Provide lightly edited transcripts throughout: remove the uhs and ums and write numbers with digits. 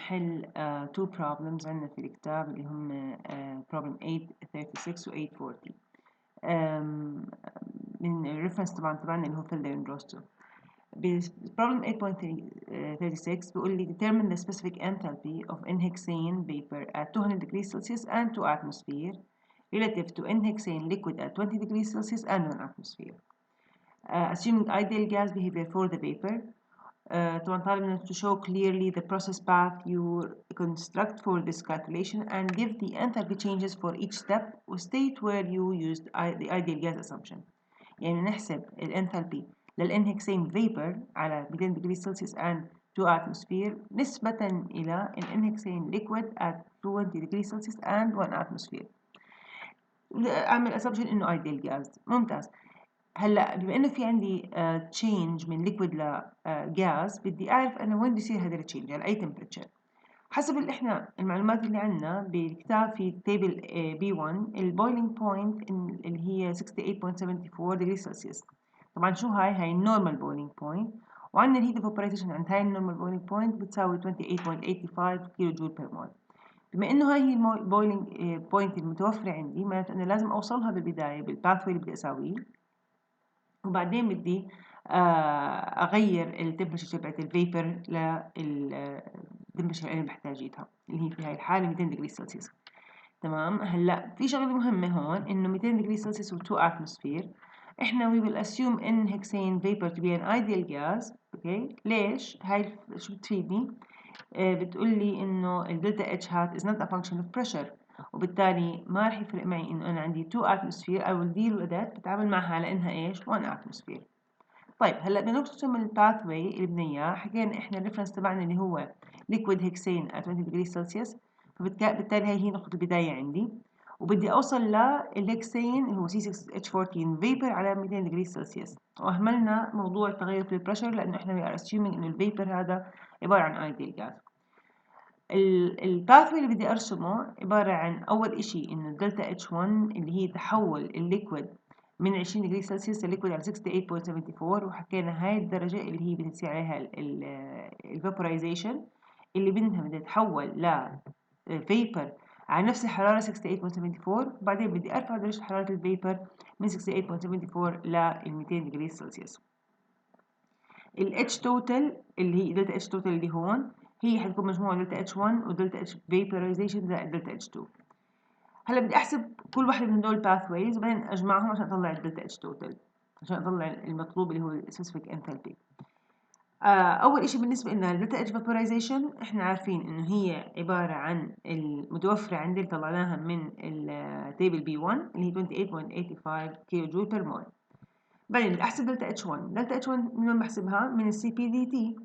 نحل two problems عندنا في الكتاب اللي هم problem 8.36 و 8.40 من الريفرنس تبعنا اللي هو فيلدر اند روستو. problem 8.36 بيقول لي determine the specific enthalpy of n-hexane vapor at 200 degrees Celsius and 2 atmosphere relative to n-hexane liquid at 20 degrees Celsius and 1 atmosphere. Assuming ideal gas behavior for the vapor. طبعا طالب to show clearly the process path you construct for this calculation and give the enthalpy changes for each step و state where you used the ideal gas assumption. يعني نحسب الانثالبي للانهكسين vapor على 200 degrees Celsius and 2 atmosphere نسبة إلى الانهكسين liquid at 20 degrees Celsius and 1 atmosphere. أعمل assumption إنه ideal gas. ممتاز. هلا بما انه في عندي تشينج من ليكويد لجاز بدي اعرف انا وين بيصير هذا التشينج على اي تمبرتشر. حسب اللي احنا المعلومات اللي عندنا بالكتاب في تيبل B1 البويلينج بوينت اللي هي 68.74 ديجري سلسيوس. طبعا شو هاي النورمال بويلينج بوينت، وعندنا الهيت ايفابوريشن عند هاي النورمال بويلينج بوينت بتساوي 28.85 كيلو جول بير مول. بما انه هاي هي البويلينج بوينت المتوفره عندي معناته انه لازم اوصلها بالبدايه بالباثوي اللي بدي اساويه، وبعدين بدي اغير التمبرتشر تبعت الفيبر للتمبرتشر اللي انا بحتاجيتها اللي هي في هاي الحاله 200 ديجري سلسيوس. تمام. هلا في شغله مهمه هون انه 200 ديجري سلسيوس و2 اتموسفير احنا we will assume in hexane vapor to be an ideal gas. اوكي ليش؟ هاي شو بتفيدني؟ بتقول لي انه الدلتا اتش هات is not a function of pressure، وبالتالي ما راح يفرق معي انه انا عندي 2 atmosphere I will deal with that، بتعامل معها على انها ايش 1 atmosphere. طيب هلا بدنا نرسم الباثوي اللي بدنا اياه. حكينا احنا الريفرنس تبعنا اللي هو liquid hexane at 20 degrees Celsius، فبالتالي هي نقطة البداية عندي، وبدي اوصل للهكسين اللي هو C6H14 vapor على 200 degrees Celsius، واهملنا موضوع التغير في البريشر لانه احنا we are assuming انه الفيبر هذا عبارة عن ideal gas. الباثوي اللي بدي ارسمه عبارة عن اول اشي انه الدلتا H1 اللي هي تحول الليكويد من 20 ديجري سلسيوس لليكويد على 68.74، وحكينا هاي الدرجة اللي هي بتصير عليها الفابورايزيشن اللي منها بدها تتحول ل فيبر على نفس الحرارة 68.74، وبعدين بدي ارفع درجة حرارة الفيبر من 68.74 ل 200 ديجري سلسيوس. ال H total اللي هي دلتا H total اللي هون هي حتكون مجموعة دلتا H1 ودلتا H vaporization زائد دلتا H2. هلا بدي احسب كل واحدة من هدول pathways وبعدين اجمعهم عشان اطلع الدلتا H total، عشان اطلع المطلوب اللي هو specific enthalpy. اول اشي بالنسبة لنا الدلتا H vaporization احنا عارفين انه هي عبارة عن المتوفرة عندي اللي طلعناها من التيبل B1 اللي هي 28.85 كيلو جول بير مول. بعدين بدي احسب دلتا H1. دلتا H1 من وين بحسبها؟ من السي بي دي تي.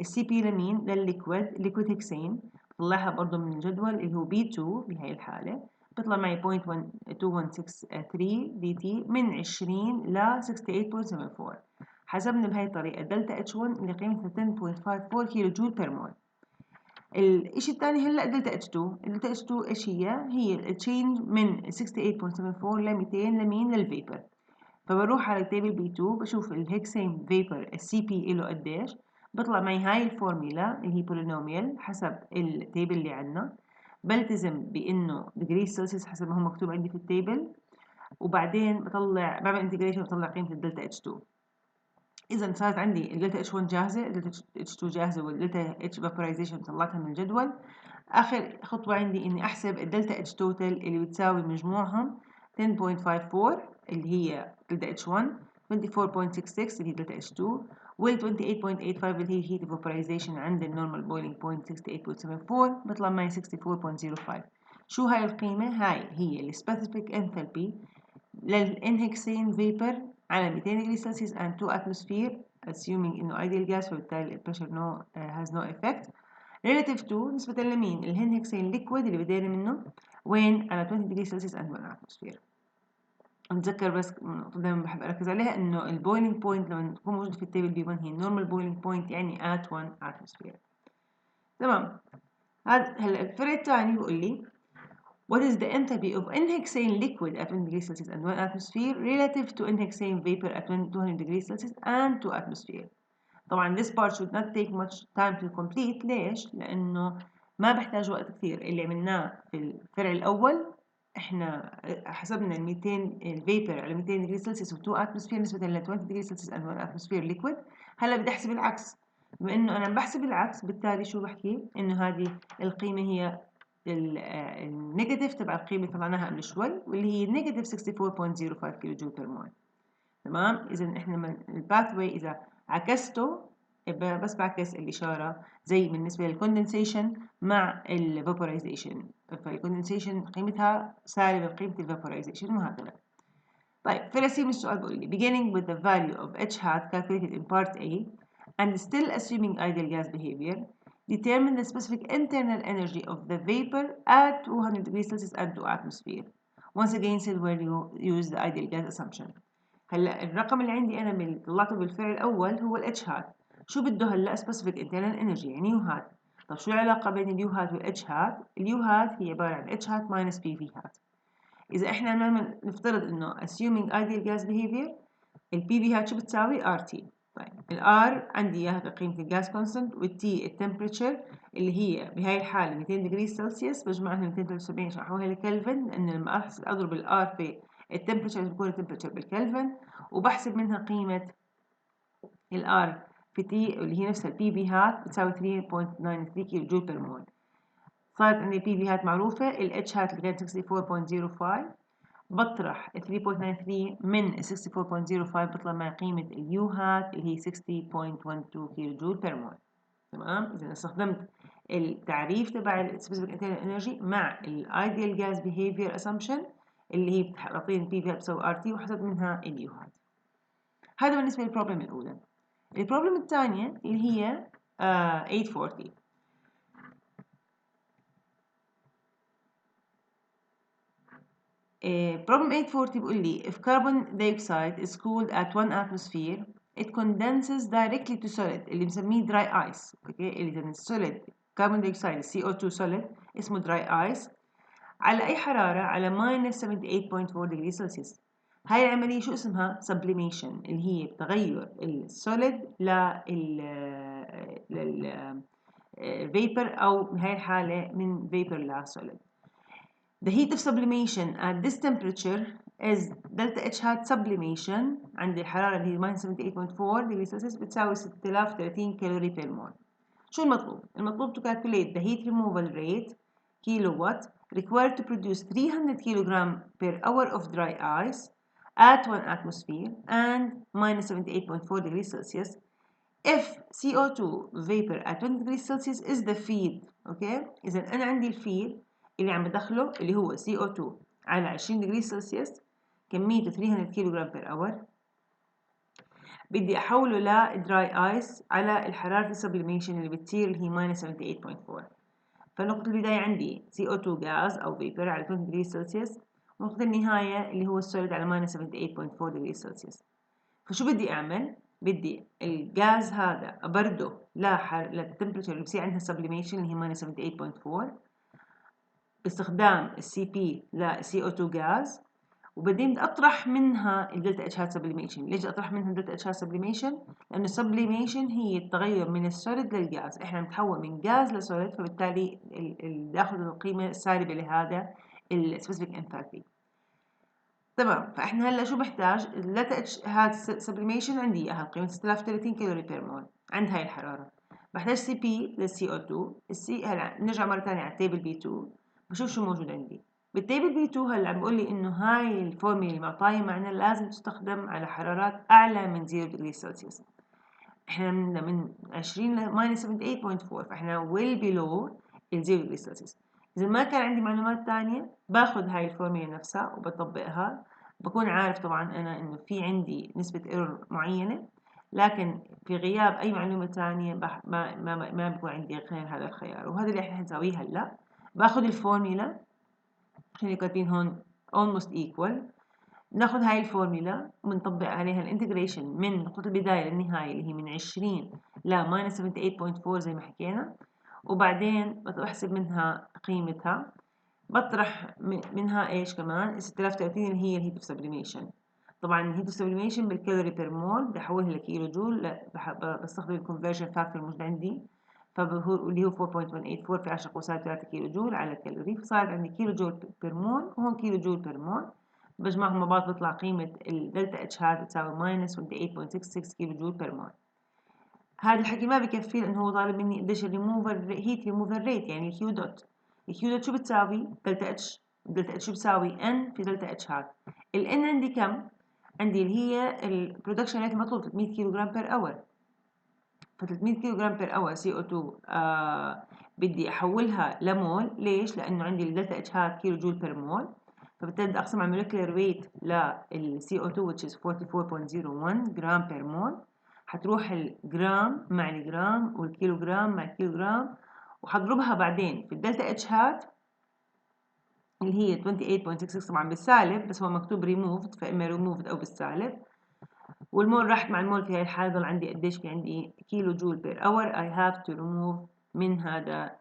السي بي لمين؟ للليكويد هكسين، بطلعها برضه من الجدول اللي هو B2 بهي الحالة، بيطلع معي 0.2163 دي تي من 20 ل 68.74. حسبنا بهي الطريقة دلتا H1 اللي قيمتها 10.54 كيلو جول بير مول. الاشي الثاني هلا دلتا H2. الدلتا H2 ايش هي؟ هي التشينج من 68.74 ل 200 لمين؟ للفيبر. فبروح على التيبل B2 بشوف الهكسين فيبر السي بي له قديش، بطلع معي هاي الفورميلا اللي هي بولينوميال حسب التيبل اللي عندنا، بلتزم بانه ديجري سلسيوس حسب ما هو مكتوب عندي في التيبل، وبعدين بعمل انتجريشن بطلع قيمة الدلتا H2. إذا صارت عندي الدلتا H1 جاهزة، الدلتا H2 جاهزة، والدلتا H vaporization طلعتها من الجدول. آخر خطوة عندي إني أحسب الدلتا H total اللي بتساوي مجموعهم 10.54 اللي هي دلتا H1، 24.66 اللي هي دلتا H2، وال 28.85 اللي هي heat evaporization عند النورمال boiling point 68.74، بطلع معي 64.05. شو هاي القيمة؟ هاي هي ال specific enthalpy للإنهكسين vapor على 200 ديجري سلسيوس and 2 atmosphere assuming إنه ideal gas، فبالتالي ال pressure has no effect relative to نسبة لمين؟ الهكسين liquid اللي بدينا منه وين؟ على 20 ديجري سلسيوس and 1 atmosphere. نتذكر بس دائما بحب أركز عليها إنه البويلينج بوينت لما تكون موجود في التيبل B1 هي normal boiling point يعني at 1 atmosphere. تمام. هلا الفرق الثاني بيقول لي what is the enthalpy of n-hexane liquid at 20 degrees Celsius and 1 atmosphere relative to n-hexane vapor at 200 degrees Celsius and 2 atmosphere. طبعا this part should not take much time to complete. ليش؟ لأنه ما بحتاج وقت كثير. اللي عملناه في الفرع الأول إحنا حسبنا ال 200 الفيبر على 200 ديجري سلسيوس و 2 اتموسفير نسبة ل 20 ديجري سلسيوس and 1 اتموسفير ليكويد. هلا بدي أحسب العكس. بما إنه أنا بحسب العكس بالتالي شو بحكي؟ إنه هذه القيمة هي النيجاتيف تبع القيمة اللي طلعناها قبل شوي واللي هي نيجاتيف 64.05 كيلو جول بير مول. تمام؟ إذا إحنا من الباث واي إذا عكسته بس بعكس الإشارة زي بالنسبة للكوندنسيشن مع الفابورايزيشن. فالكوندنسيشن قيمتها سالبة بقيمة الفابورايزيشن وهكذا. طيب في رسيم السؤال بيقول لي beginning with the value of h hat calculated in part A and still assuming ideal gas behavior, determine the specific internal energy of the vapor at 200 degrees Celsius and 2 atmosphere. Once again said where you use the ideal gas assumption. هلا الرقم اللي عندي انا اللي طلعته بالفعل الاول هو الاتش هات. شو بده هلا سبيسيفيك انترنال انرجي يعني يو هات. طب شو العلاقه بين اليو هات والاتش هات؟ اليو هات هي عباره عن اتش هات ماينس بي في هات. اذا احنا نفترض انه assuming ideal gas behavior البي في هات شو بتساوي ار تي. طيب الار عندي اياها كقيمه الجاس كونستنت والتي التمبريتشر اللي هي بهاي الحاله 200 ديجري سلسيوس بجمعها 273 عشان احولها لكلفن لانه لما اضرب الار في التمبريتشر بتكون التمبريتشر بالكلفن وبحسب منها قيمه الار في تي اللي هي نفسها البي في هات بتساوي 3.93 كيلو جول بير مول. صارت عندي البي في هات معروفه الاتش هات اللي كانت 64.05 بطرح 3.93 من 64.05 بطلع مع قيمة اليو هات اللي هي 60.12 كيلو جول بير مول. تمام؟ إذا استخدمت التعريف تبع السبيسيفيك انترنال انرجي مع الايديال جاز بيهيفير اسامبشن اللي هي بتعطيني البي في بتساوي ار تي وحسبت منها اليو هات. هذا بالنسبة للبروبلم الأولى. البروبلم الثانية اللي هي 840. Problem 840 بيقول لي if carbon dioxide is cooled at 1 atmosphere it condenses directly to solid اللي بنسميه dry ice. اوكي اللي السوليد carbon dioxide CO2 solid اسمه dry ice على اي حراره على minus 78.4 degree Celsius. هاي العمليه شو اسمها؟ sublimation اللي هي بتغير السوليد لل vapor او بهاي الحاله من vapor لسوليد. The heat of sublimation at this temperature is delta H hat sublimation عند الحرارة اللي هي minus 78.4 degree Celsius بتساوي 6030 كالوري per mole. شو المطلوب؟ المطلوب to calculate the heat removal rate kilowatt required to produce 300 kilogram per hour of dry ice at 1 atmosphere and minus 78.4 degrees Celsius if CO2 vapor at 20 degrees Celsius is the feed. اوكي اذا انا عندي الفيد اللي عم بدخله اللي هو CO2 على 20 دجري سلسيوس كميته 300 كيلو جرام بير اور بدي احوله لدراي ايس على الحراره السبليميشن اللي بتصير اللي هي minus 78.4. فنقطه البدايه عندي CO2 غاز او فيبر على 20 دجري سلسيوس ونقطه النهايه اللي هو السوليد على minus 78.4 دجري سلسيوس. فشو بدي اعمل؟ بدي الغاز هذا ابرده للتمبريتشر اللي بصير عندها سبليميشن اللي هي minus 78.4 باستخدام السي بي لسي او 2 غاز وبعدين بدي اطرح منها الدلتا اتش هات سبليميشن. ليش اطرح منها الدلتا اتش هات سبليميشن؟ لانه السبليميشن هي التغير من السوليد للغاز. احنا بنتحول من غاز لسوليد فبالتالي بناخذ القيمه السالبه لهذا السبيسيفيك انثالبي. تمام فاحنا هلا شو بحتاج؟ الدلتا اتش هات سبليميشن عندي اياها قيمه 6030 كالوري بير مول عند هاي الحراره. بحتاج سي بي للسي او 2. السي هلا نرجع مره ثانيه على التيبل بي 2 بشوف شو موجود عندي. بالتيبل بي 2 هلا عم بقول لي انه هاي الفورميلا اللي معطايه معنا لازم تستخدم على حرارات اعلى من 0 دجري سلسيوس. احنا من 20 ل minus 78.4 فاحنا well below ال 0 دجري سلسيوس. اذا ما كان عندي معلومات ثانيه باخذ هاي الفورميلا نفسها وبطبقها. بكون عارف طبعا انا انه في عندي نسبه ايرور معينه لكن في غياب اي معلومه ثانيه ما بيكون عندي غير هذا الخيار وهذا اللي احنا حنسويه هلا. باخذ الفورميلا اللي كاتبين هون almost equal. ناخذ هاي الفورميلا ونطبق عليها الانتجريشن من نقطة البداية للنهاية اللي هي من 20 ل minus 78.4 زي ما حكينا وبعدين بحسب منها قيمتها. بطرح منها ايش كمان 6030 اللي هي الهيت اوف سبليميشن. طبعا الهيت اوف سبليميشن بالكالوري بير مول بدي احولها لكيلو جول بستخدم الكونفرجن فاكتور الموجود عندي اللي هو 4.184 في 10 قوس 3 كيلو جول على كالوري، فصارت عندي كيلو جول بير مول وهون كيلو جول بير مول، بجمعهم مع بعض بيطلع قيمة الدلتا اتش هذا بتساوي -28.66 كيلو جول بير مول. هذا الحكي ما بكفي لأنه هو طالب مني قديش هيت ريموفر ريت، يعني الكيو دوت. الكيو دوت شو بتساوي؟ دلتا اتش. دلتا اتش شو بتساوي؟ ان في دلتا اتش هذا. الان عندي كم؟ عندي اللي هي البرودكشن ريت المطلوب 300 كيلو جرام بير اور. ف 300 كيلو جرام بير اور سي او 2 بدي احولها لمول. ليش؟ لانه عندي الدلتا اتش هاد كيلو جول بير مول، فبالتالي بدي اقسم على المولكيولر ويت للسي او 2 which is 44.01 جرام بير مول. حتروح الجرام مع الجرام والكيلو جرام مع الكيلو جرام، وحضربها بعدين في الدلتا اتش هاد اللي هي 28.66 طبعا بالسالب، بس هو مكتوب ريموفد، فاما ريموفد او بالسالب. والمول راحت مع المول في هاي الحالة ضل عندي قديش؟ في عندي كيلو جول بير اور I have to remove من هذا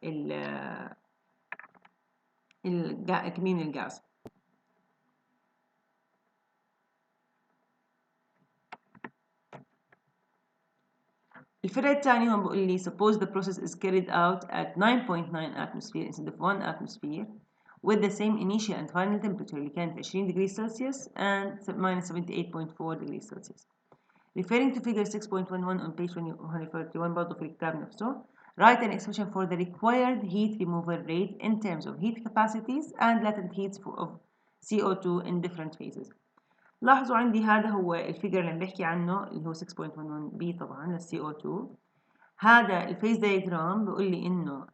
كمية من الغاز. الفرع الثاني هون بقول لي suppose the process is carried out at 9.9 atmosphere instead of 1 atmosphere with the same initial and final temperature اللي كانت 20 degrees Celsius and -78.4 degrees Celsius. Referring to figure 6.11 on page 141 برضه في الكتاب نفسه. Write an expression for the required heat removal rate in terms of heat capacities and latent heats of CO2 in different phases. لاحظوا عندي هذا هو الفيجر اللي عم بحكي عنه اللي هو 6.11b طبعا لل CO2. هذا الفيز دايجرام بيقول لي انه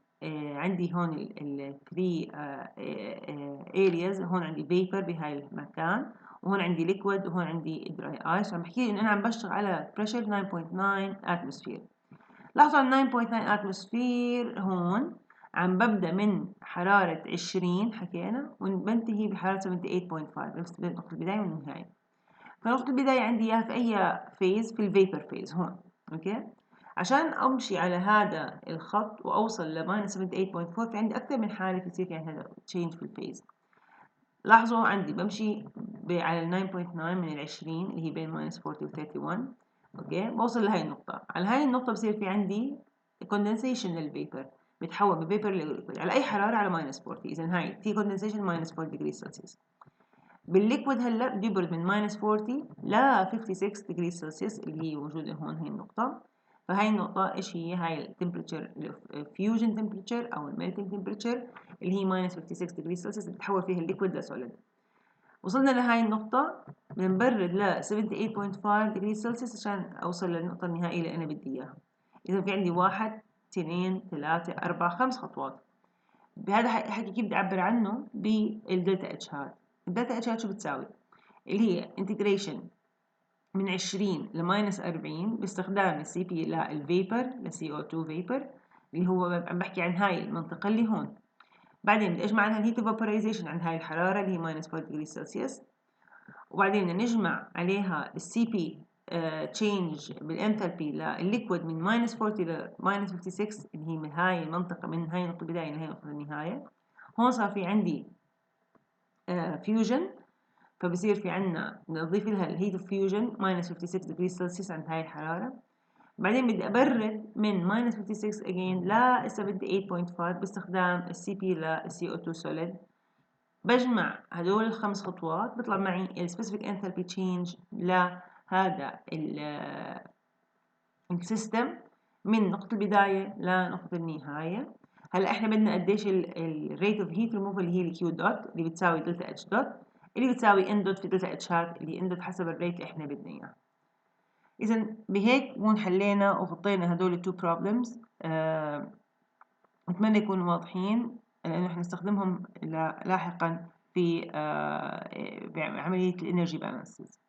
عندي هون ال 3 areas. هون عندي vapor بهاي المكان، وهون عندي liquid، وهون عندي dry ice. عم بحكي لي انه انا عم بشتغل على pressure 9.9 atmosphere. لاحظوا على 9.9 atmosphere هون عم ببدأ من حرارة 20 حكينا وبنتهي بحرارة 78.5، نفس نقطة البداية والنهاية. فنقطة البداية عندي اياها في أي فيز؟ في الفيبر فيز هون. اوكي، عشان أمشي على هذا الخط وأوصل ل -78.4 في عندي أكثر من حالة يصير في هذا تشينج في الفيز. لاحظوا عندي بمشي على ال 9.9 من ال 20 اللي هي بين -40 و 31. اوكي، بوصل لهي النقطة. على هاي النقطة بصير في عندي condensation للفيبر، بتحول من فيبر لليكويد على أي حرارة على -40. إذا هاي في condensation -4 degrees Celsius. بالليكويد هلا بده يبرد من -40 ل 56 degrees Celsius اللي هي موجودة هون هي النقطة. فهاي النقطة ايش هي؟ هاي التمبريتشر الفيوجن تمبريتشر او الميلتنج تمبريتشر اللي هي -56 degrees Celsius بتحول فيها الليكويد لسوليد. وصلنا لهاي النقطة بنبرد ل 78.5 degrees Celsius عشان اوصل للنقطة النهائية اللي انا بدي اياها. اذا في عندي 1 2 3 4 5 خطوات. بهذا الحكي كيف بدي اعبر عنه؟ بالدلتا اتش هاد. الدلتا اتش هاد شو بتساوي؟ اللي هي انتجريشن من 20 ل -40 باستخدام السي بي للفيبر لسي او 2 فيبر اللي هو عم بحكي عن هاي المنطقة اللي هون. بعدين بدي اجمع عنها الهيت ايفابورايزيشن عند هاي الحرارة اللي هي -4 ديجري سلسيوس، وبعدين بدنا نجمع عليها السي بي تشينج بالانثالبي للليكويد من -40 ل -56 اللي هي من هاي المنطقة، من هاي نقطة البداية لهي نقطة النهاية. هون صار في عندي فيوجن، فبصير في عنا نضيف لها الهيت اوف فيوجن -56 ديجري سلسيوس عند هاي الحرارة. بعدين بدي أبرد من -56 again ل 78.5 باستخدام السي بي للسي او 2 solid. بجمع هدول الخمس خطوات بيطلع معي السبيسيفيك انثالبي تشينج لهذا السيستم من نقطة البداية لنقطة النهاية. هلا احنا بدنا قديش الريت اوف هيت ريموفال اللي هي الكيو دوت اللي بتساوي دلتا اتش دوت اللي بتساوي ان دوت في دلتا اتش هات اللي ان دوت حسب الريت اللي احنا بدنا اياه. اذا بهيك نكون حلينا وغطينا هدول التو بروبلمز. اتمنى يكونوا واضحين لانه حنستخدمهم لاحقا في عملية الانرجي بالانسز.